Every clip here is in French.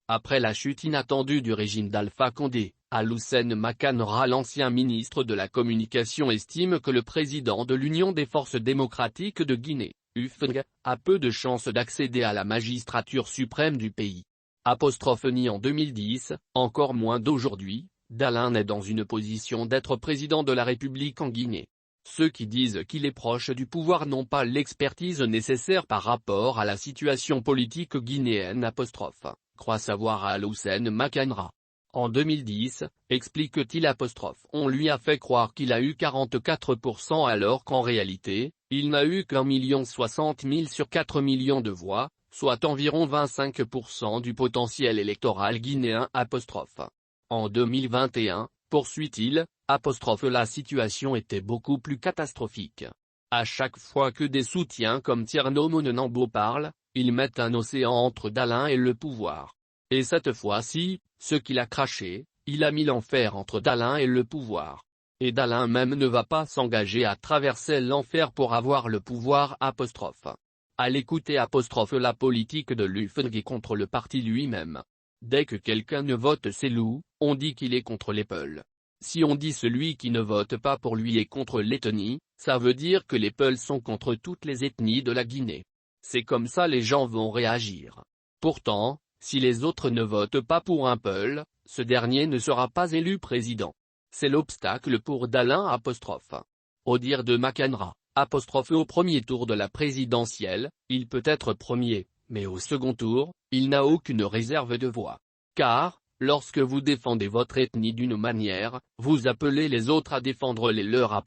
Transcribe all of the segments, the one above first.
Après la chute inattendue du régime d'Alpha Condé, Alhousseni Makanra, l'ancien ministre de la Communication, estime que le président de l'Union des forces démocratiques de Guinée, UFDG, a peu de chances d'accéder à la magistrature suprême du pays. Ni en 2010, encore moins d'aujourd'hui, Dalin est dans une position d'être président de la République en Guinée. Ceux qui disent qu'il est proche du pouvoir n'ont pas l'expertise nécessaire par rapport à la situation politique guinéenne. Croit savoir à Alhousseni Makanra. En 2010, explique-t-il. On lui a fait croire qu'il a eu 44% alors qu'en réalité, il n'a eu qu'1,060,000 sur 4 millions de voix, soit environ 25% du potentiel électoral guinéen. En 2021, poursuit-il, la situation était beaucoup plus catastrophique. À chaque fois que des soutiens comme Tierno Monenambo parlent, ils mettent un océan entre Dalin et le pouvoir. Et cette fois-ci, ce qu'il a craché, il a mis l'enfer entre Dalin et le pouvoir. Et Dalin même ne va pas s'engager à traverser l'enfer pour avoir le pouvoir. À l'écouter. La politique de l'UFDG contre le parti lui-même. Dès que quelqu'un ne vote Cellou, on dit qu'il est contre les Peuls. Si on dit celui qui ne vote pas pour lui est contre l'ethnie, ça veut dire que les Peuls sont contre toutes les ethnies de la Guinée. C'est comme ça les gens vont réagir. Pourtant, si les autres ne votent pas pour un Peul, ce dernier ne sera pas élu président. C'est l'obstacle pour Dalin. Au dire de Makanra, au premier tour de la présidentielle, il peut être premier, mais au second tour, il n'a aucune réserve de voix. Car, lorsque vous défendez votre ethnie d'une manière, vous appelez les autres à défendre les leurs.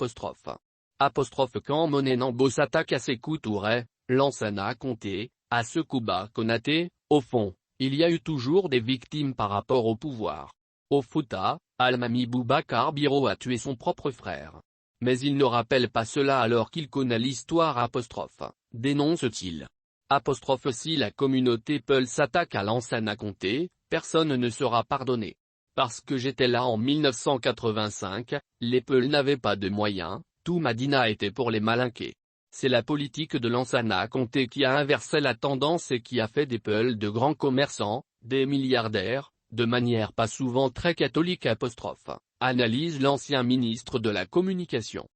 Quand Monenambo s'attaque à Sékou Touré, Lansana Conté, à Sekouba Konaté, au fond, il y a eu toujours des victimes par rapport au pouvoir. Au Fouta, Almami Boubacar Biro a tué son propre frère. Mais il ne rappelle pas cela alors qu'il connaît l'histoire. Dénonce-t-il. Si la communauté Peul s'attaque à Lansana Conté, personne ne sera pardonné. Parce que j'étais là en 1985, les Peuls n'avaient pas de moyens, tout Madina était pour les malinqués. C'est la politique de Lansana Conté qui a inversé la tendance et qui a fait des Peuls de grands commerçants, des milliardaires, de manière pas souvent très catholique. Analyse l'ancien ministre de la Communication.